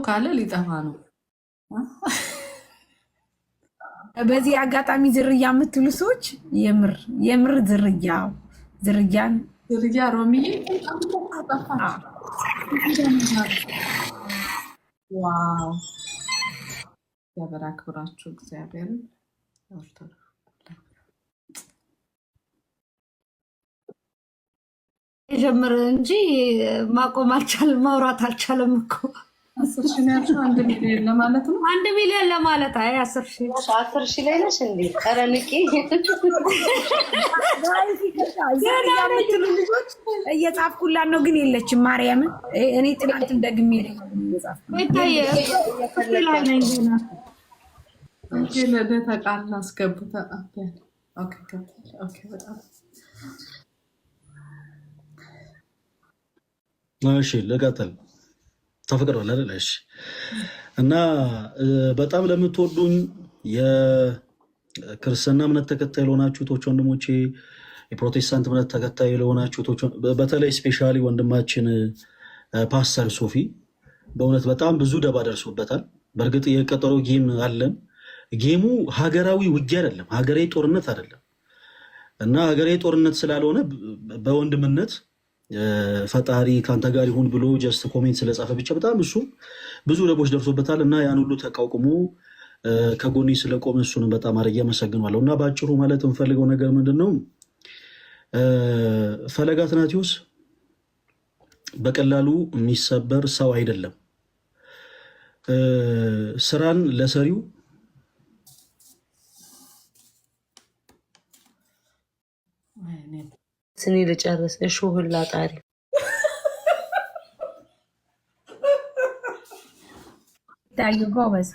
ካለ ሊጠፋ ነው። በዚህ አጋጣሚ ዝርያ የምትሉ ሰዎች የምር ዝርያን ሮሚዬ ዋው ያበራክብራችሁ እግዚአብሔርን የጀመረ እንጂ ማቆም አልቻለም፣ ማውራት አልቻለም እኮ 10 ሺህ ነው። 1 ሚሊዮን ለማለት ነው። 1 ሚሊዮን ለማለት አይ 10 ሺህ ላይ ነሽ እንዴ? ኧረ ንቂ ልጆች እየጻፍኩላት ነው፣ ግን የለችም ማርያምን። እኔ ጥናትም ደግሜ ተቃል አስገቡት። እሺ ልቀጥል። ተፈቅዷል አይደል? እሺ። እና በጣም ለምትወዱኝ የክርስትና እምነት ተከታይ ለሆናችሁ እህቶች ወንድሞቼ፣ የፕሮቴስታንት እምነት ተከታይ ለሆናችሁ እህቶች፣ በተለይ ስፔሻሊ ወንድማችን ፓስተር ሶፊ በእውነት በጣም ብዙ ደባ ደርሶበታል። በእርግጥ የቀጠሮ ጌም አለን። ጌሙ ሀገራዊ ውጊያ አይደለም፣ ሀገራዊ ጦርነት አይደለም። እና ሀገራዊ ጦርነት ስላልሆነ በወንድምነት ፈጣሪ ካንተ ጋር ይሁን ብሎ ጀስት ኮሜንት ስለጻፈ ብቻ በጣም እሱ ብዙ ደቦች ደርሶበታል። እና ያን ሁሉ ተቋቁሞ ከጎኔ ስለቆመ እሱንም በጣም አድርጌ አመሰግናለሁ። እና በአጭሩ ማለት የምፈልገው ነገር ምንድን ነው፣ ፈለገ አትናትዮስ በቀላሉ የሚሰበር ሰው አይደለም። ስራን ለሰሪው ስኒ ልጨርስ። እሾህላ ጣሪ ታዩ ጎበዝ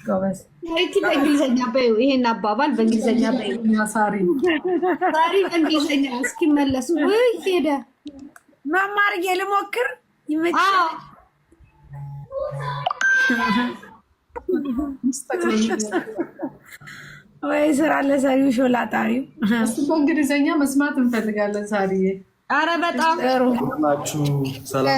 በእንግሊዝኛ በይው፣ ይሄን አባባል በእንግሊዝኛ በይው። ሳሪ በእንግሊዝኛ እስኪመለሱ ወይ ሄደ መማር ልሞክር ይመጣል። ወይ ስራ ለሰሪው ሾላ ጣሪው በእንግሊዝኛ መስማት እንፈልጋለን። ሳሪዬ አረ በጣም ጥሩ ናችሁ። ሰላም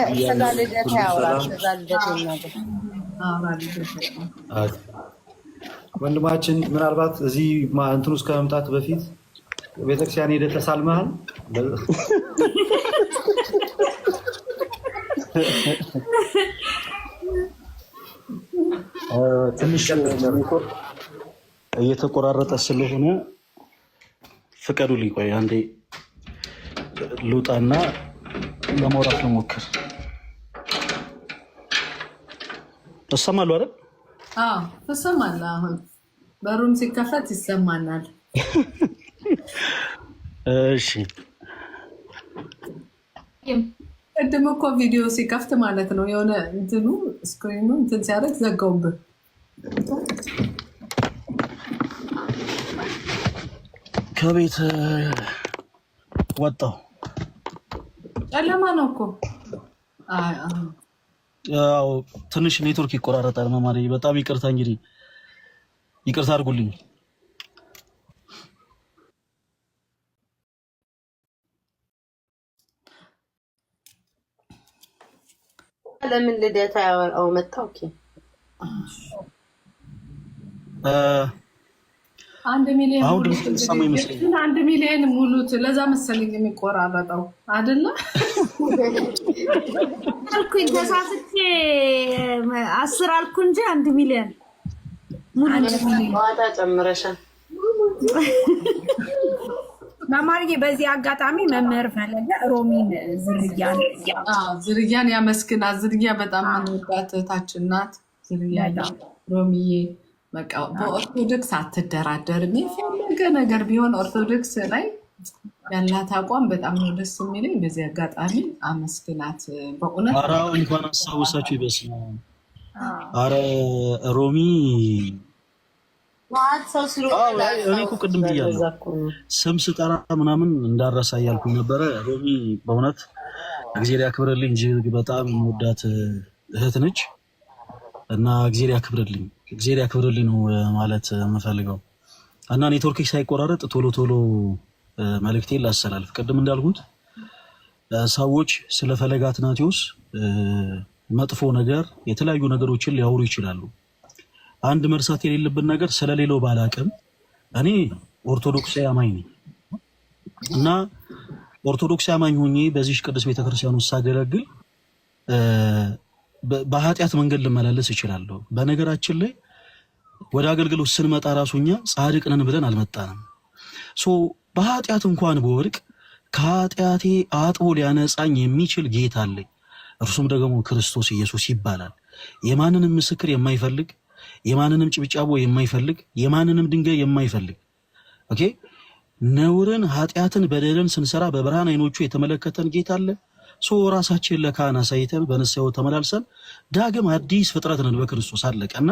ወንድማችን፣ ምናልባት እዚህ እንትን ውስጥ ከመምጣት በፊት ቤተክርስቲያን ሄደህ ተሳልመሃል? ትንሽ እየተቆራረጠ ስለሆነ ፍቀዱልኝ። ቆይ አንዴ ልውጣና ለማውራት ልሞክር። እሰማለሁ አይደል? አዎ ትሰማለህ። አሁን በሩም ሲከፈት ይሰማናል። እሺ ቅድም እኮ ቪዲዮ ሲከፍት ማለት ነው የሆነ እንትኑ ስክሪኑ እንትን ሲያደርግ ዘጋውብህ። ከቤት ወጣሁ። ጨለማ ነው እኮ። ያው ትንሽ ኔትወርክ ይቆራረጣል። መማሪ በጣም ይቅርታ፣ እንግዲህ ይቅርታ አድርጉልኝ። ለምን ልደታ ያወራው መጣ? ኦኬ 1 ሚሊዮን ሙሉት። ለዛ መሰለኝ የሚቆራረጠው አይደለ? አልኩኝ ተሳስቼ 10 አልኩ እንጂ 1 ሚሊዮን ዋታ ጨምረሻል። መማርዬ በዚህ አጋጣሚ መምህር ፈለገ ሮሚን ዝርያን ያመስግናት። ዝርያ በጣም የምንወዳት እህታችን ናት። ዝርያ ሮሚዬ በቃ በኦርቶዶክስ አትደራደርም። የፈለገ ነገር ቢሆን ኦርቶዶክስ ላይ ያላት አቋም በጣም ነው ደስ የሚለኝ። በዚህ አጋጣሚ አመስግናት በእውነት። ኧረ እንኳን አስታውሳችሁ ይበስማ። ኧረ ሮሚ እኔ እኮ ቅድም ብያለሁ ስም ስጠራ ምናምን እንዳረሳ እያልኩኝ ነበረ። ሮሚ በእውነት እግዚአብሔር ያክብርልኝ እንጂ በጣም የምወዳት እህት ነች እና እግዚአብሔር ያክብርልኝ ነው ማለት የምፈልገው። እና ኔትወርክ ሳይቆራረጥ ቶሎ ቶሎ መልእክቴን ላስተላልፍ። ቅድም እንዳልኩት ሰዎች ስለ ፈለገ አትናትዮስ መጥፎ ነገር የተለያዩ ነገሮችን ሊያወሩ ይችላሉ። አንድ መርሳት የሌለብን ነገር ስለሌለው ባላቅም እኔ ኦርቶዶክሳዊ አማኝ ነኝ እና ኦርቶዶክሳዊ አማኝ ሆኜ በዚህ ቅዱስ ቤተክርስቲያን ውስጥ ሳገለግል በኃጢአት መንገድ ልመላለስ እችላለሁ። በነገራችን ላይ ወደ አገልግሎት ስንመጣ ራሱኛ ጻድቅ ነን ብለን አልመጣንም። በኃጢአት እንኳን በወድቅ ከኃጢአቴ አጥቦ ሊያነጻኝ የሚችል ጌታ አለኝ። እርሱም ደግሞ ክርስቶስ ኢየሱስ ይባላል። የማንንም ምስክር የማይፈልግ፣ የማንንም ጭብጫቦ የማይፈልግ፣ የማንንም ድንጋይ የማይፈልግ ኦኬ ነውርን፣ ኃጢአትን፣ በደልን ስንሰራ በብርሃን አይኖቹ የተመለከተን ጌታ አለ። ራሳችን ለካህን አሳይተን በንስሐው ተመላልሰን ዳግም አዲስ ፍጥረት ነን በክርስቶስ አለቀና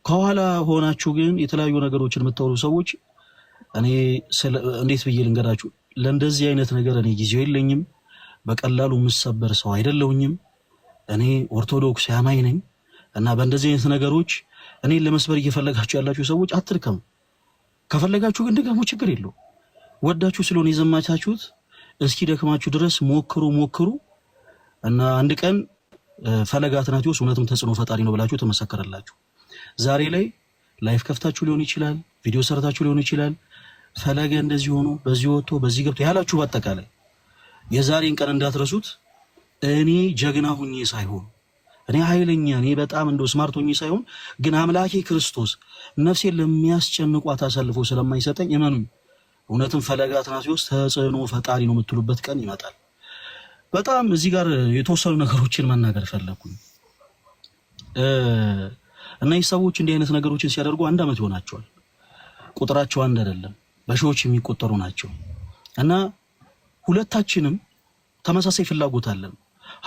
ከኋላ ሆናችሁ ግን የተለያዩ ነገሮችን የምታወሩ ሰዎች እኔ እንዴት ብዬ ልንገራችሁ? ለእንደዚህ አይነት ነገር እኔ ጊዜው የለኝም። በቀላሉ የምሰበር ሰው አይደለሁኝም። እኔ ኦርቶዶክስ አማኝ ነኝ እና በእንደዚህ አይነት ነገሮች እኔን ለመስበር እየፈለጋችሁ ያላችሁ ሰዎች አትርከሙ። ከፈለጋችሁ ግን ድገሙ፣ ችግር የለው። ወዳችሁ ስለሆነ የዘማቻችሁት እስኪ ደክማችሁ ድረስ ሞክሩ እና አንድ ቀን ፈለገ አትናቴዎስ እውነትም ተጽዕኖ ፈጣሪ ነው ብላችሁ ተመሰከረላችሁ። ዛሬ ላይ ላይፍ ከፍታችሁ ሊሆን ይችላል፣ ቪዲዮ ሰርታችሁ ሊሆን ይችላል። ፈለገ እንደዚህ ሆኖ በዚህ ወጥቶ በዚህ ገብቶ ያላችሁ በአጠቃላይ የዛሬን ቀን እንዳትረሱት። እኔ ጀግና ሁኜ ሳይሆን እኔ ኃይለኛ እኔ በጣም እንደው ስማርት ሁኜ ሳይሆን ግን አምላኬ ክርስቶስ ነፍሴን ለሚያስጨንቋት አሳልፎ ስለማይሰጠኝ እመኑኝ፣ እውነትም ፈለገ አትናቴዎስ ተጽዕኖ ፈጣሪ ነው የምትሉበት ቀን ይመጣል። በጣም እዚህ ጋር የተወሰኑ ነገሮችን መናገር ፈለኩኝ። እነዚህ ሰዎች እንዲህ አይነት ነገሮችን ሲያደርጉ 1 ዓመት ይሆናቸዋል። ቁጥራቸው አንድ አይደለም፣ በሺዎች የሚቆጠሩ ናቸው እና ሁለታችንም ተመሳሳይ ፍላጎት አለን።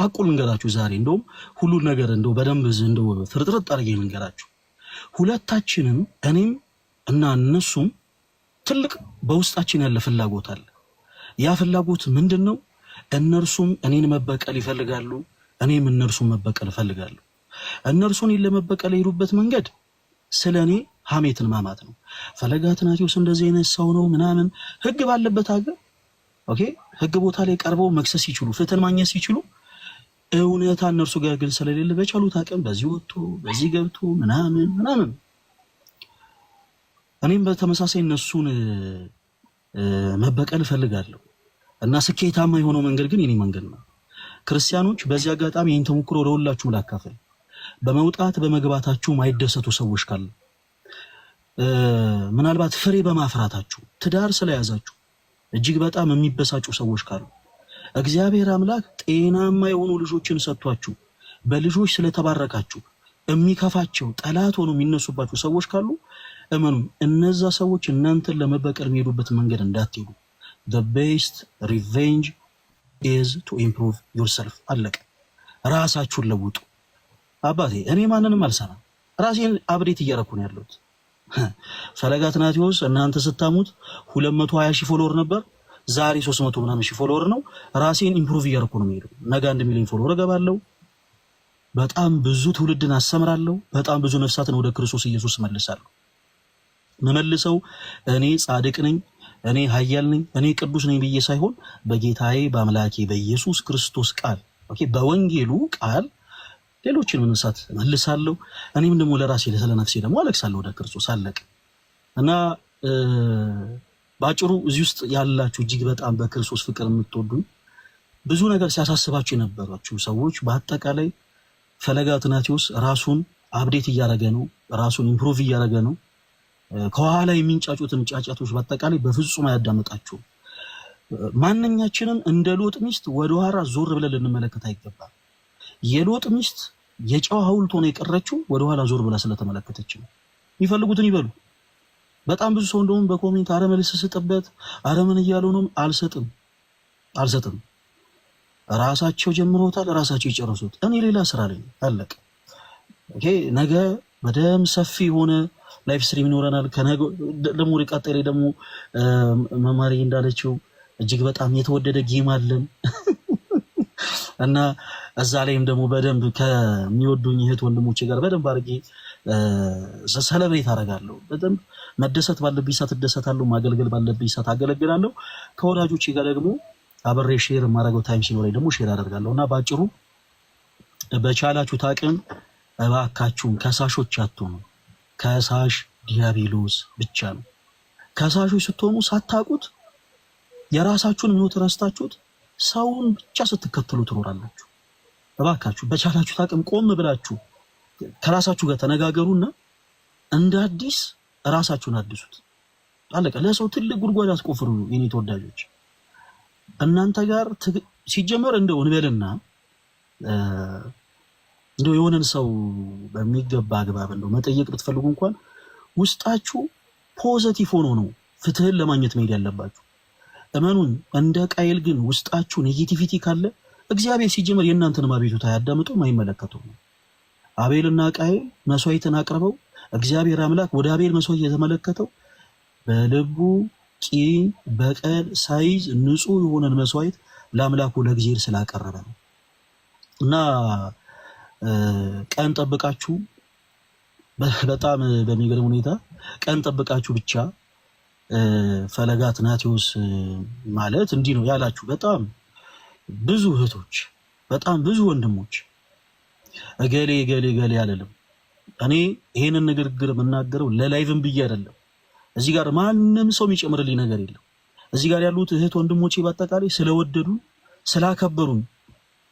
ሐቁን ልንገራችሁ ዛሬ እንደውም ሁሉን ነገር እንደው በደንብ እንደው ፍርጥርጥ አድርጌ ልንገራችሁ። ሁለታችንም እኔም እና እነሱም ትልቅ በውስጣችን ያለ ፍላጎት አለ። ያ ፍላጎት ምንድነው? እነርሱም እኔን መበቀል ይፈልጋሉ፣ እኔም እነርሱን መበቀል እፈልጋለሁ። እነርሱ እኔን ለመበቀል የሄዱበት መንገድ ስለኔ ሐሜትን ማማት ነው። ፈለገ አትናቴዎስ እንደዚህ አይነት ሰው ነው ምናምን ህግ ባለበት ሀገር ኦኬ ህግ ቦታ ላይ ቀርበው መክሰስ ሲችሉ ፍትህን ማግኘት ሲችሉ እውነታ እነርሱ ጋር ግን ስለሌለ በቻሉት አቅም በዚህ ወጥቶ በዚህ ገብቶ ምናምን እኔም በተመሳሳይ እነሱን መበቀል እፈልጋለሁ እና ስኬታማ የሆነው መንገድ ግን የኔ መንገድ ነው። ክርስቲያኖች በዚህ አጋጣሚ ይህን ተሞክሮ ለሁላችሁም ላካፍል። በመውጣት በመግባታችሁ ማይደሰቱ ሰዎች ካሉ ምናልባት ፍሬ በማፍራታችሁ ትዳር ስለያዛችሁ እጅግ በጣም የሚበሳጩ ሰዎች ካሉ እግዚአብሔር አምላክ ጤናማ የሆኑ ልጆችን ሰጥቷችሁ በልጆች ስለተባረካችሁ የሚከፋቸው ጠላት ሆኖ የሚነሱባችሁ ሰዎች ካሉ እመኑ፣ እነዛ ሰዎች እናንተን ለመበቀል የሚሄዱበት መንገድ እንዳትሄዱ። the best revenge is to improve yourself። አለቀ። ራሳችሁን ለውጡ። አባቴ እኔ ማንንም አልሰራም፣ ራሴን አብዴት እያረኩ ነው ያለሁት። ፈለገ አትናቴዎስ እናንተ ስታሙት 220 ሺህ ፎሎወር ነበር፣ ዛሬ 300 ምናምን ሺህ ፎሎወር ነው። ራሴን ኢምፕሩቭ እያረኩ ነው የሚሄደው። ነገ 1 ሚሊዮን ፎሎወር እገባለሁ። በጣም ብዙ ትውልድን አስተምራለሁ። በጣም ብዙ ነፍሳትን ወደ ክርስቶስ ኢየሱስ መልሳለሁ። መመልሰው እኔ ጻድቅ ነኝ፣ እኔ ኃያል ነኝ፣ እኔ ቅዱስ ነኝ ብዬ ሳይሆን በጌታዬ በአምላኬ በኢየሱስ ክርስቶስ ቃል ኦኬ በወንጌሉ ቃል ሌሎችን መንሳት መልሳለሁ። እኔም ደግሞ ለራሴ ለነፍሴ ደግሞ አለቅሳለሁ ወደ ክርስቶስ። አለቀ እና ባጭሩ እዚህ ውስጥ ያላችሁ እጅግ በጣም በክርስቶስ ፍቅር የምትወዱኝ ብዙ ነገር ሲያሳስባችሁ የነበራችሁ ሰዎች በአጠቃላይ ፈለገ አትናቴዎስ ራሱን አፕዴት እያደረገ ነው፣ ራሱን ኢምፕሩቭ እያደረገ ነው። ከኋላ የሚንጫጩትን ጫጫቶች በአጠቃላይ በፍጹም አያዳምጣችሁም። ማንኛችንም እንደ ሎጥ ሚስት ወደኋላ ዞር ብለን ልንመለከት አይገባም። የሎጥ ሚስት የጨው ሐውልት ሆነ የቀረችው ወደኋላ ዞር ብላ ስለተመለከተች ነው። የሚፈልጉትን ይበሉ። በጣም ብዙ ሰው እንደውም በኮሜንት አረ መልስ ስጥበት አረ ምን እያሉ ነው? አልሰጥም። ራሳቸው ጀምሮታል፣ ራሳቸው ይጨርሱት። እኔ ሌላ ስራ ላይ አለቀ። ኦኬ ነገ በደም ሰፊ ሆነ ላይፍ ስትሪም ይኖረናል። ከነገ ደግሞ ቀጣይ ላይ ደግሞ መማሪ እንዳለችው እጅግ በጣም የተወደደ ጌም አለን እና እዛ ላይም ደግሞ በደንብ ከሚወዱኝ እህት ወንድሞቼ ጋር በደንብ አድርጌ ሰለብሬት አደርጋለሁ። በደንብ መደሰት ባለብኝ ሰዓት እደሰታለሁ፣ ማገልገል ባለብኝ ሰዓት አገለግላለሁ። ከወዳጆቼ ጋር ደግሞ አብሬ ሼር የማደርገው ታይም ሲኖረኝ ደግሞ ሼር አደርጋለሁ እና ባጭሩ በቻላችሁ ታቅም እባካችሁን ከሳሾች አትሁኑ። ከሳሽ ዲያብሎስ ብቻ ነው። ከሳሾች ስትሆኑ ሳታውቁት የራሳችሁን ምኞት ረስታችሁት ሰውን ብቻ ስትከተሉ ትኖራላችሁ። እባካችሁ በቻላችሁ ታቅም ቆም ብላችሁ ከራሳችሁ ጋር ተነጋገሩና እንደ አዲስ ራሳችሁን አድሱት። አለቀ። ለሰው ትልቅ ጉድጓድ አስቆፍሩ። የኔ ተወዳጆች እናንተ ጋር ሲጀመር እንደው እንበልና እንደው የሆነን ሰው በሚገባ አግባብ እንደው መጠየቅ ብትፈልጉ እንኳን ውስጣችሁ ፖዚቲቭ ሆኖ ነው ፍትህን ለማግኘት መሄድ ያለባችሁ። እመኑን። እንደ ቃየል ግን ውስጣችሁ ኔጌቲቪቲ ካለ እግዚአብሔር ሲጀመር የእናንተን አቤቱታ አያዳምጡም፣ አይመለከቱም። አቤልና ቃየል መስዋዕትን አቅርበው እግዚአብሔር አምላክ ወደ አቤል መስዋዕት የተመለከተው በልቡ ቂም በቀል ሳይዝ ንጹህ የሆነን መስዋዕት ለአምላኩ ለእግዚአብሔር ስላቀረበ ነው። እና ቀን ጠብቃችሁ በጣም በሚገርም ሁኔታ ቀን ጠብቃችሁ ብቻ ፈለገ አትናቴዎስ ማለት እንዲህ ነው ያላችሁ በጣም ብዙ እህቶች፣ በጣም ብዙ ወንድሞች እገሌ እገሌ እገሌ አይደለም። እኔ ይሄንን ንግግር የምናገረው ለላይቭም ብዬ አይደለም። እዚህ ጋር ማንም ሰው የሚጨምርልኝ ነገር የለም። እዚህ ጋር ያሉት እህት ወንድሞቼ በአጠቃላይ ስለወደዱ ስላከበሩኝ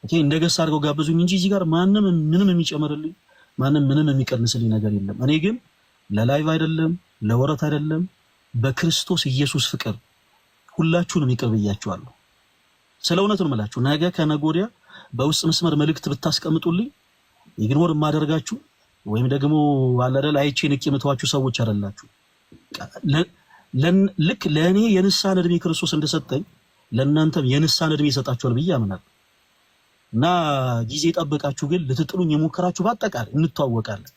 እንደገሳ አድርገው ጋበዙኝ እንጂ እዚህ ጋር ማንም ምንም የሚጨምርልኝ ማንም ምንም የሚቀንስልኝ ነገር የለም። እኔ ግን ለላይቭ አይደለም ለወረት አይደለም በክርስቶስ ኢየሱስ ፍቅር ሁላችሁንም ይቅር ብያችኋለሁ። ስለ እውነት ነው የምላችሁ። ነገ ከነገ ወዲያ በውስጥ መስመር መልእክት ብታስቀምጡልኝ ኢግኖር የማደርጋችሁ ወይም ደግሞ አላደል አይቼ ንቄ የምተዋችሁ ሰዎች አይደላችሁ። ልክ ለእኔ የንስሐን ዕድሜ ክርስቶስ እንደሰጠኝ ለእናንተም የንስሐን ዕድሜ ይሰጣችኋል ብዬ አምናለሁ። እና ጊዜ ጠብቃችሁ ግን ልትጥሉኝ የሞከራችሁ በአጠቃላይ እንተዋወቃለን።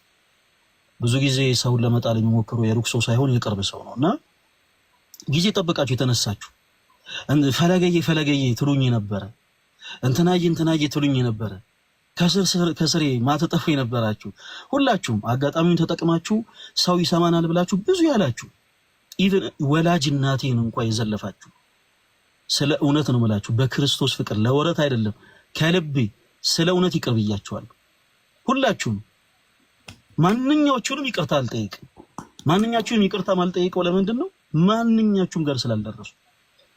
ብዙ ጊዜ ሰውን ለመጣል የሚሞክሩ የሩቅ ሰው ሳይሆን የቅርብ ሰው ነው። እና ጊዜ ጠብቃችሁ የተነሳችሁ ፈለገዬ ፈለገዬ ትሉኝ ነበረ፣ እንትናዬ ትሉኝ ነበረ፣ ከስሬ ማተጠፉ የነበራችሁ ሁላችሁም አጋጣሚውን ተጠቅማችሁ ሰው ይሰማናል ብላችሁ ብዙ ያላችሁ ኢቭን ወላጅ እናቴን እንኳን የዘለፋችሁ ስለ እውነት ነው የምላችሁ በክርስቶስ ፍቅር ለወረት አይደለም ከልቤ ስለ እውነት ይቅር ብያችኋለሁ። ሁላችሁም ማንኛዎቹንም ይቅርታ አልጠይቅም። ማንኛችሁንም ይቅርታ ማልጠይቀው ለምንድን ነው? ማንኛችሁም ጋር ስላልደረሱ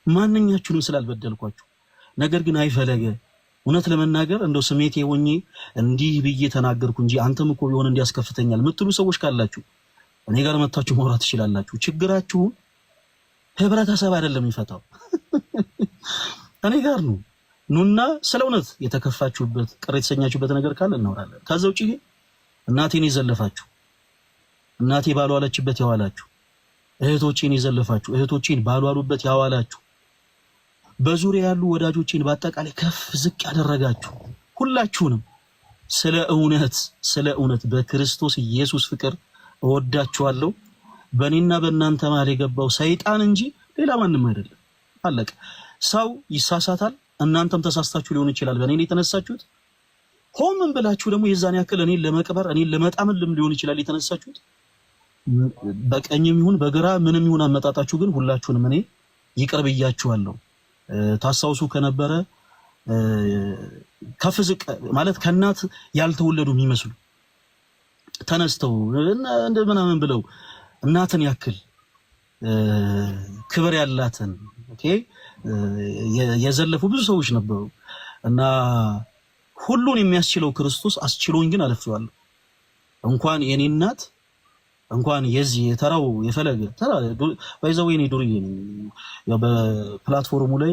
ማንኛችሁንም ስላልበደልኳችሁ። ነገር ግን አይፈለገ እውነት ለመናገር እንደው ስሜቴ ሆኜ እንዲህ ብዬ ተናገርኩ እንጂ አንተም እኮ ቢሆን እንዲያስከፍተኛል ምትሉ ሰዎች ካላችሁ እኔ ጋር መታችሁ ማውራት ትችላላችሁ። ችግራችሁን ህብረተሰብ አይደለም የሚፈታው እኔ ጋር ነው። ኑና ስለ እውነት የተከፋችሁበት ቅር የተሰኛችሁበት ነገር ካለ እናወራለን። ከዛ ውጪ እናቴን የዘለፋችሁ እናቴ ባልዋለችበት ያዋላችሁ፣ እህቶቼን የዘለፋችሁ እህቶቼን ባልዋሉበት ያዋላችሁ፣ በዙሪያ ያሉ ወዳጆቼን በአጠቃላይ ከፍ ዝቅ ያደረጋችሁ ሁላችሁንም ስለ እውነት በክርስቶስ ኢየሱስ ፍቅር እወዳችኋለሁ። በእኔና በእናንተ መሃል የገባው ሰይጣን እንጂ ሌላ ማንም አይደለም። አለቀ። ሰው ይሳሳታል። እናንተም ተሳስታችሁ ሊሆን ይችላል። በእኔ የተነሳችሁት ሆምን ብላችሁ ደግሞ የዛን ያክል እኔን ለመቅበር እኔን ለመጣምልም ሊሆን ይችላል የተነሳችሁት። በቀኝም ይሁን በግራ ምንም ይሁን አመጣጣችሁ ግን ሁላችሁንም እኔ ይቅር ብያችኋለሁ። ታስታውሱ ከነበረ ከፍ ዝቅ ማለት ከእናት ያልተወለዱ የሚመስሉ ተነስተው እንደ ምናምን ብለው እናትን ያክል ክብር ያላትን የዘለፉ ብዙ ሰዎች ነበሩ እና ሁሉን የሚያስችለው ክርስቶስ አስችሎኝ ግን አለፈዋለሁ። እንኳን የኔ እናት እንኳን የዚህ የተራው የፈለገ ተራ ባይዘው የኔ ዱርዬ ነኝ። ያው በፕላትፎርሙ ላይ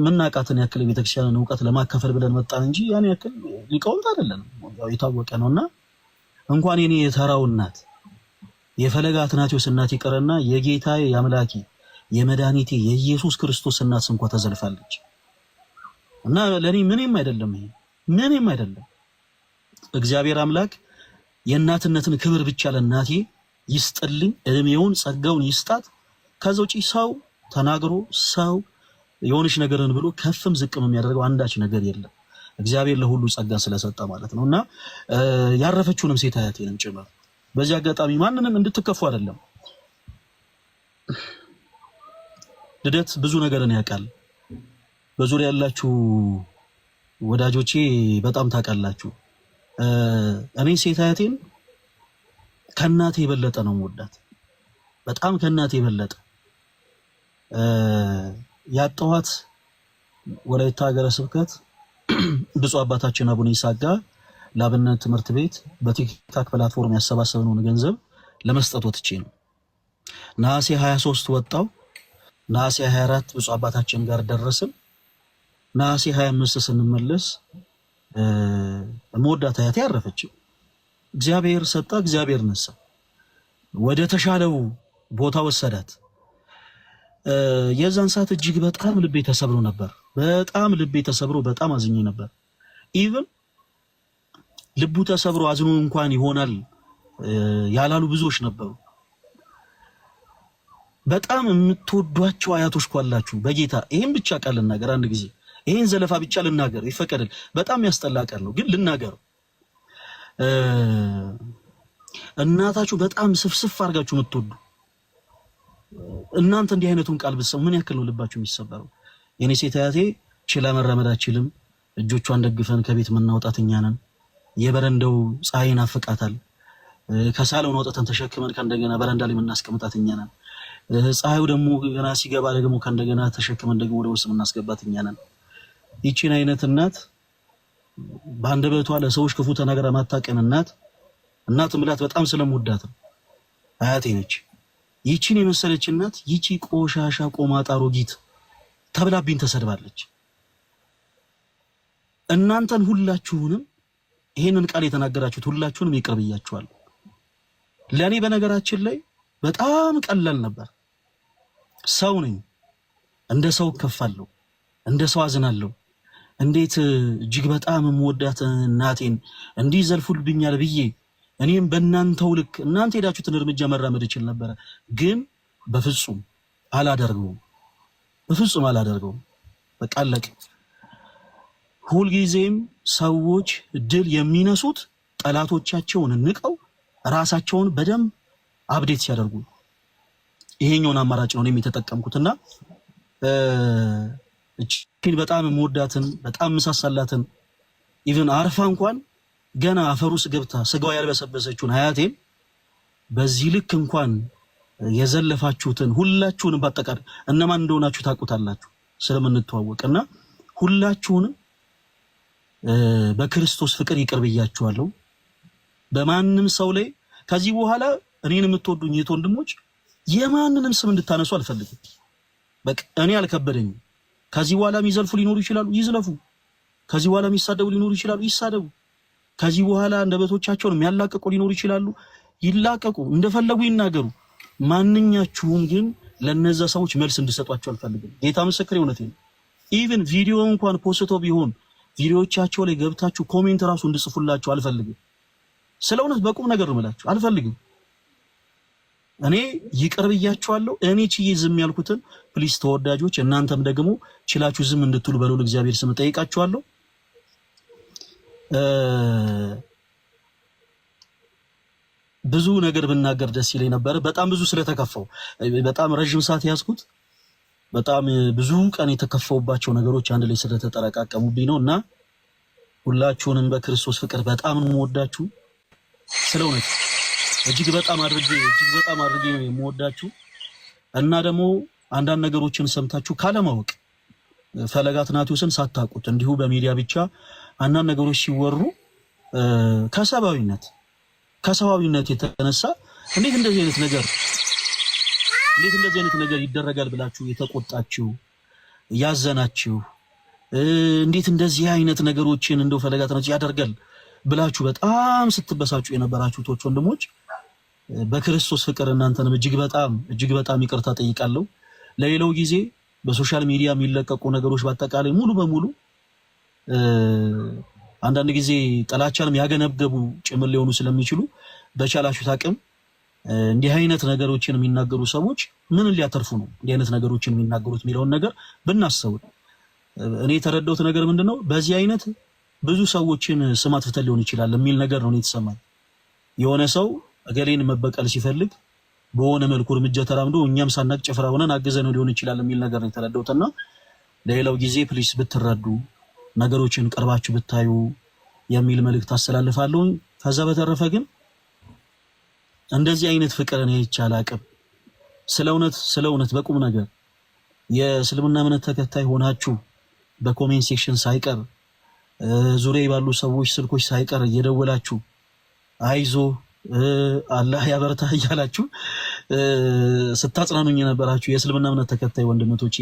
ምናቃተን ያክል የቤተክርስቲያንን ዕውቀት ለማከፈል ብለን መጣን እንጂ ያን ያክል ሊቃውንት አይደለንም። ያው የታወቀ ነውና እንኳን የኔ የተራው እናት የፈለገ አትናቴዎስ እናት ይቀርና የጌታዬ የአምላኬ የመድኃኒቴ የኢየሱስ ክርስቶስ እናት እንኳን ተዘልፋለች። እና ለኔ ምንም አይደለም፣ ይሄ ምንም አይደለም። እግዚአብሔር አምላክ የእናትነትን ክብር ብቻ ለእናቴ ይስጥልኝ፣ እድሜውን ጸጋውን ይስጣት። ከዛ ውጪ ሰው ተናግሮ ሰው የሆነች ነገርን ብሎ ከፍም ዝቅም የሚያደርገው አንዳች ነገር የለም። እግዚአብሔር ለሁሉ ጸጋ ስለሰጠ ማለት ነውና ያረፈችውንም ሴት አያቴንም ጭምር በዚህ አጋጣሚ ማንንም እንድትከፉ አይደለም። ልደት ብዙ ነገርን ያውቃል። በዙሪያ ያላችሁ ወዳጆቼ በጣም ታውቃላችሁ። እኔ ሴት አያቴን ከእናቴ የበለጠ ነው የምወዳት፣ በጣም ከእናቴ የበለጠ ያጠዋት ወላይታ ሀገረ ስብከት ብፁዕ አባታችን አቡነ ይስሐቅ ጋር ለአብነት ትምህርት ቤት በቲክታክ ፕላትፎርም ያሰባሰብነውን ገንዘብ ለመስጠት ወጥቼ ነው። ነሐሴ 23 ወጣው። ነሐሴ 24 ብፁዕ አባታችን ጋር ደረስን። ነሐሴ 25 ስንመለስ መወዳት አያቴ ያረፈችው። እግዚአብሔር ሰጣ፣ እግዚአብሔር ነሳ። ወደ ተሻለው ቦታ ወሰዳት። የዛን ሰዓት እጅግ በጣም ልቤ ተሰብሮ ነበር። በጣም ልቤ ተሰብሮ በጣም አዝኜ ነበር። ኢቭን ልቡ ተሰብሮ አዝኖ እንኳን ይሆናል ያላሉ ብዙዎች ነበሩ። በጣም የምትወዷቸው አያቶች ካላችሁ በጌታ ይሄን ብቻ ቃል ልናገር። አንድ ጊዜ ይሄን ዘለፋ ብቻ ልናገር ይፈቀድል። በጣም ያስጠላቀል ነው ግን ልናገር። እናታችሁ በጣም ስፍስፍ አድርጋችሁ የምትወዱ እናንተ እንዲህ አይነቱን ቃል ብትሰሙ ምን ያክል ነው ልባችሁ የሚሰበረው? የኔ ሴት አያቴ ችላ መራመድ አትችልም። እጆቿን ደግፈን ከቤት የምናወጣት እኛ ነን። የበረንዳው ፀሐይን አፍቃታል። ከሳሎን ወጥተን ተሸክመን ከእንደገና በረንዳ ላይ የምናስቀምጣት እኛ ነን። ፀሐዩ ደግሞ ገና ሲገባ ደግሞ ከእንደገና ተሸክመን ደግሞ ወደ ውስጥ የምናስገባት እኛ ነን። ይቺን አይነት እናት በአንደበቷ ለሰዎች ክፉ ተናግራ ማታቀን እናት ምላት በጣም ስለምወዳት ነው። አያቴ ነች። ይቺን የመሰለች እናት ይቺ ቆሻሻ ቆማጣ አሮጊት ተብላብኝ ተሰድባለች። እናንተን ሁላችሁንም ይሄንን ቃል የተናገራችሁት ሁላችሁንም ይቅር ብያችኋለሁ። ለኔ በነገራችን ላይ በጣም ቀላል ነበር። ሰው ነኝ፣ እንደ ሰው እከፋለሁ፣ እንደ ሰው አዝናለሁ። እንዴት እጅግ በጣም የምወዳት እናቴን እንዲህ ዘልፉልብኛል ብዬ እኔም በእናንተው ልክ እናንተ ሄዳችሁትን እርምጃ መራመድ እችል ነበረ። ግን በፍጹም አላደርገውም፣ በፍጹም አላደርገውም። በቃ አለቀ። ሁልጊዜም ሰዎች ድል የሚነሱት ጠላቶቻቸውን ንቀው ራሳቸውን በደንብ አብዴት ሲያደርጉ፣ ይሄኛውን አማራጭ ነው እኔም የተጠቀምኩትና እቺን በጣም የምወዳትን በጣም ምሳሳላትን ኢቭን አርፋ እንኳን ገና አፈሩስ ገብታ ስጋዋ ያልበሰበሰችውን አያቴን በዚህ ልክ እንኳን የዘለፋችሁትን ሁላችሁንም በአጠቃላይ እነማን እንደሆናችሁ ታውቁታላችሁ ስለምንተዋወቅና ሁላችሁንም በክርስቶስ ፍቅር ይቅር ብያችኋለሁ። በማንም ሰው ላይ ከዚህ በኋላ እኔን የምትወዱኝ የት ወንድሞች የማንንም ስም እንድታነሱ አልፈልግም። በቃ እኔ አልከበደኝም። ከዚህ በኋላ የሚዘልፉ ሊኖሩ ይችላሉ፣ ይዝለፉ። ከዚህ በኋላ የሚሳደቡ ሊኖሩ ይችላሉ፣ ይሳደቡ። ከዚህ በኋላ እንደበቶቻቸውን የሚያላቀቁ ሊኖሩ ይችላሉ፣ ይላቀቁ፣ እንደፈለጉ ይናገሩ። ማንኛችሁም ግን ለነዛ ሰዎች መልስ እንድሰጧቸው አልፈልግም። ጌታ ምስክሬ እውነቴን ነው። ኢቭን ቪዲዮ እንኳን ፖስቶ ቢሆን ቪዲዮዎቻቸው ላይ ገብታችሁ ኮሜንት ራሱ እንድጽፉላችሁ አልፈልግም። ስለ እውነት በቁም ነገር ነው የምላችሁ፣ አልፈልግም። እኔ ይቅር ብያችኋለሁ። እኔ ችዬ ዝም ያልኩትን ፕሊስ ተወዳጆች እናንተም ደግሞ ችላችሁ ዝም እንድትሉ በልዑል እግዚአብሔር ስም ጠይቃችኋለሁ። ብዙ ነገር ብናገር ደስ ይለኝ ነበር። በጣም ብዙ ስለተከፋው በጣም ረጅም ሰዓት ያዝኩት። በጣም ብዙ ቀን የተከፋውባቸው ነገሮች አንድ ላይ ስለተጠረቃቀሙብኝ ነው እና ሁላችሁንም በክርስቶስ ፍቅር በጣም ነው የምወዳችሁ። ስለእውነት እጅግ በጣም አድርጌ ነው የምወዳችሁ እና ደግሞ አንዳንድ ነገሮችን ሰምታችሁ ካለማወቅ ፈለገ አትናትዮስን ሳታውቁት እንዲሁ በሚዲያ ብቻ አንዳንድ ነገሮች ሲወሩ ከሰዋዊነት የተነሳ እንዴት እንደዚህ አይነት ነገር ይደረጋል ብላችሁ የተቆጣችሁ ያዘናችሁ፣ እንዴት እንደዚህ አይነት ነገሮችን እንደው ፈለገ አትናትዮስ ያደርጋል ብላችሁ በጣም ስትበሳጩ የነበራችሁ ወንድሞች በክርስቶስ ፍቅር እናንተንም እጅግ በጣም ይቅርታ ጠይቃለሁ። ለሌላው ጊዜ በሶሻል ሚዲያ የሚለቀቁ ነገሮች በአጠቃላይ ሙሉ በሙሉ አንዳንድ ጊዜ ጥላቻንም ያገነገቡ ጭምር ሊሆኑ ስለሚችሉ በቻላችሁት አቅም እንዲህ አይነት ነገሮችን የሚናገሩ ሰዎች ምን ሊያተርፉ ነው እንዲህ አይነት ነገሮችን የሚናገሩት የሚለውን ነገር ብናስተውል። እኔ የተረዳሁት ነገር ምንድነው በዚህ አይነት ብዙ ሰዎችን ስም አጥፍተን ሊሆን ይችላል የሚል ነገር ነው የተሰማኝ። የሆነ ሰው እገሌን መበቀል ሲፈልግ በሆነ መልኩ እርምጃ ተራምዶ እኛም ሳናቅ ጭፍራ ሆነን አገዘነው ሊሆን ይችላል የሚል ነገር ነው የተረዳሁትና ለሌላው ጊዜ ፕሊስ ብትረዱ፣ ነገሮችን ቀርባችሁ ብታዩ፣ የሚል መልእክት አስተላልፋለሁ። ከዛ በተረፈ ግን እንደዚህ አይነት ፍቅር እኔ ይቻል አቅም ስለ እውነት በቁም ነገር የእስልምና እምነት ተከታይ ሆናችሁ በኮሜንት ሴክሽን ሳይቀር ዙሪያ ባሉ ሰዎች ስልኮች ሳይቀር እየደወላችሁ አይዞ አላህ ያበርታ እያላችሁ ስታጽናኑኝ የነበራችሁ የእስልምና እምነት ተከታይ ወንድሞቼ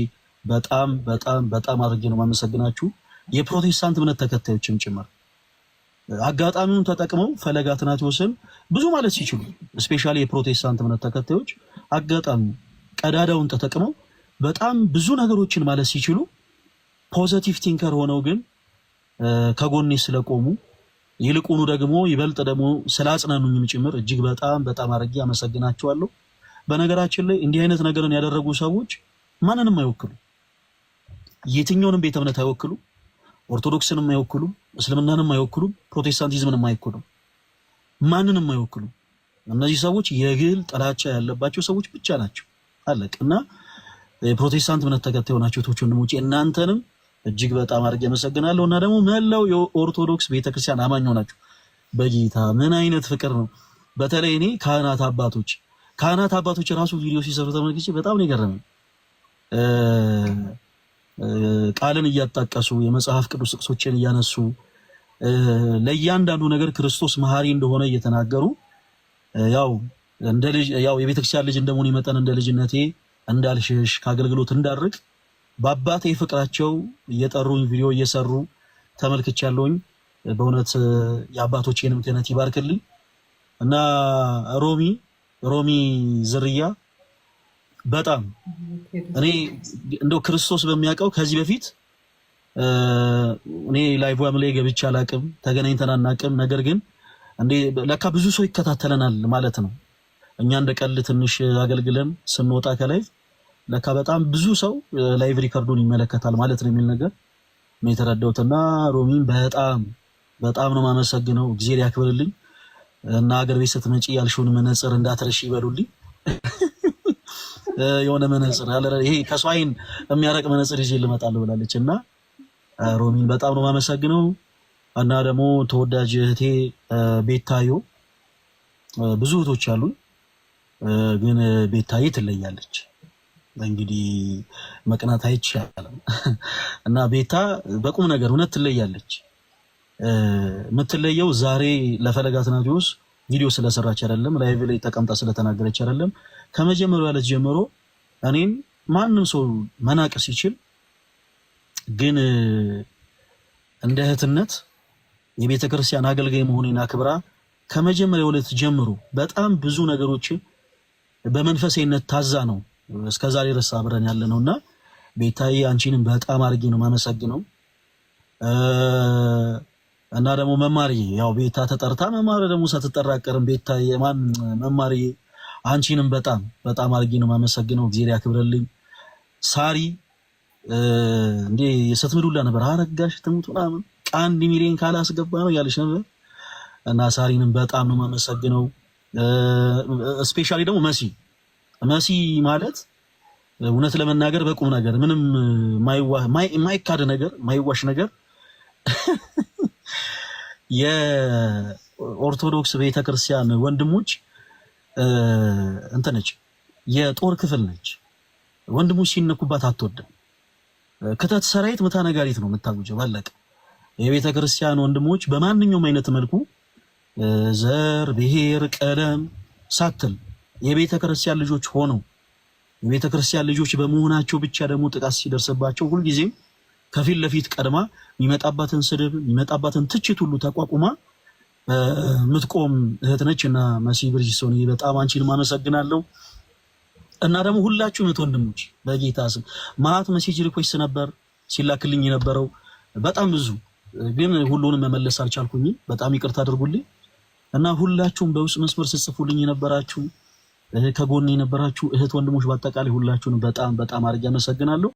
በጣም በጣም በጣም አድርጌ ነው የማመሰግናችሁ። የፕሮቴስታንት እምነት ተከታዮችም ጭምር አጋጣሚውን ተጠቅመው ፈለገ አትናቴዎስን ብዙ ማለት ሲችሉ ስፔሻሊ የፕሮቴስታንት እምነት ተከታዮች አጋጣሚ ቀዳዳውን ተጠቅመው በጣም ብዙ ነገሮችን ማለት ሲችሉ ፖዚቲቭ ቲንከር ሆነው ግን ከጎኔ ስለቆሙ ይልቁኑ ደግሞ ይበልጥ ደግሞ ስላጽናኑኝም ጭምር እጅግ በጣም በጣም አድርጌ አመሰግናቸዋለሁ። በነገራችን ላይ እንዲህ አይነት ነገርን ያደረጉ ሰዎች ማንንም አይወክሉ፣ የትኛውንም ቤተ እምነት አይወክሉ፣ ኦርቶዶክስንም አይወክሉ፣ እስልምናንም አይወክሉ፣ ፕሮቴስታንቲዝምንም አይወክሉ፣ ማንንም አይወክሉ። እነዚህ ሰዎች የግል ጥላቻ ያለባቸው ሰዎች ብቻ ናቸው። አለቅ እና የፕሮቴስታንት እምነት ተከታይ ሆናችሁ ቶች ወንድሞቼ እናንተንም እጅግ በጣም አድርጌ አመሰግናለሁ። እና ደግሞ መላው የኦርቶዶክስ ቤተክርስቲያን አማኝ ሆናችሁ በጌታ ምን አይነት ፍቅር ነው። በተለይ እኔ ካህናት አባቶች ራሱ ቪዲዮ ሲሰሩ ተመልክቼ በጣም ነው የገረመኝ። ቃልን እያጣቀሱ የመጽሐፍ ቅዱስ ጥቅሶችን እያነሱ ለእያንዳንዱ ነገር ክርስቶስ መሐሪ እንደሆነ እየተናገሩ ያው የቤተክርስቲያን ልጅ እንደመሆኔ መጠን እንደ ልጅነቴ እንዳልሽሽ ከአገልግሎት እንዳርቅ በአባቴ ፍቅራቸው እየጠሩኝ ቪዲዮ እየሰሩ ተመልክቻለሁኝ። በእውነት የአባቶቼንም ክህነት ይባርክልኝ። እና ሮሚ ዝርያ በጣም እኔ እንደው ክርስቶስ በሚያውቀው ከዚህ በፊት እኔ ላይቭዋም ላይ ገብቼ አላቅም፣ ተገናኝተን አናቅም። ነገር ግን እንዴ ለካ ብዙ ሰው ይከታተለናል ማለት ነው። እኛ እንደ ቀልድ ትንሽ አገልግለን ስንወጣ ከላይቭ ለካ በጣም ብዙ ሰው ላይቭ ሪከርዱን ይመለከታል ማለት ነው የሚል ነገር ነው የተረዳሁትና ሮሚን በጣም በጣም ነው የማመሰግነው። እግዚአብሔር ያክብርልኝ። እና ሀገር ቤት ስትመጪ ያልሽውን መነጽር እንዳትረሺ ይበሉልኝ። የሆነ መነጽር ይሄ ከሰው ዓይን የሚያረቅ መነጽር ይዤ ልመጣለሁ ብላለች እና ሮሚን በጣም ነው የማመሰግነው። እና ደግሞ ተወዳጅ እህቴ ቤታዮ ብዙ እህቶች አሉኝ፣ ግን ቤታዬ ትለያለች። እንግዲህ መቅናት አይቻልም እና ቤታ በቁም ነገር እውነት ትለያለች። የምትለየው ዛሬ ለፈለገ አትናቴዎስ ቪዲዮ ስለሰራች አይደለም፣ ላይቭ ላይ ተቀምጣ ስለተናገረች አይደለም። ከመጀመሪያው ያለች ጀምሮ እኔን ማንም ሰው መናቅ ሲችል ግን እንደ እህትነት የቤተ ክርስቲያን አገልጋይ መሆኔን አክብራ ከመጀመሪያው ዕለት ጀምሮ በጣም ብዙ ነገሮችን በመንፈሳዊነት ታዛ ነው እስከዛሬ ድረስ አብረን ያለነውና ቤታዬ አንቺንም በጣም አድርጌ ነው የማመሰግነው። እና ደግሞ መማሪ ያው ቤታ ተጠርታ መማሪ ደግሞ ሳትጠራቀርም ቤታዬ መማሪ አንቺንም በጣም በጣም አድርጌ ነው የማመሰግነው። እግዚአብሔር ያክብርልኝ። ሳሪ እንዴ ስትምዱላ ነበር አረጋሽ ትሙት ምናምን ቃንድ ሚሊዮን ካላስገባ ነው ያለሽ ነበር እና ሳሪንም በጣም ነው የማመሰግነው። ስፔሻሊ ደግሞ መሲ ማለት እውነት ለመናገር በቁም ነገር ምንም ማይካድ ነገር ማይዋሽ ነገር የኦርቶዶክስ ቤተክርስቲያን ወንድሞች እንተነች የጦር ክፍል ነች። ወንድሞች ሲነኩባት አትወድም። ክተት ሰራዊት ምታ ነጋሪት ነው የምታውጀው። ባለቀ የቤተክርስቲያን ወንድሞች በማንኛውም አይነት መልኩ ዘር፣ ብሔር፣ ቀለም ሳትል የቤተክርስቲያን ልጆች ሆነው የቤተክርስቲያን ልጆች በመሆናቸው ብቻ ደግሞ ጥቃት ሲደርስባቸው ሁልጊዜም ከፊት ለፊት ቀድማ የሚመጣባትን ስድብ የሚመጣባትን ትችት ሁሉ ተቋቁማ ምትቆም እህት ነች እና መሲ ብርጅስቶን በጣም አንቺን ማመሰግናለሁ። እና ደግሞ ሁላችሁም እህት ወንድሞች በጌታ ስም ማት ሜሴጅ ሪኩዌስት ነበር ሲላክልኝ የነበረው በጣም ብዙ፣ ግን ሁሉንም መመለስ አልቻልኩኝም። በጣም ይቅርታ አድርጉልኝ። እና ሁላችሁም በውስጥ መስመር ስትጽፉልኝ የነበራችሁ ከጎኔ የነበራችሁ እህት ወንድሞች በአጠቃላይ ሁላችሁንም በጣም በጣም አድርጌ አመሰግናለሁ።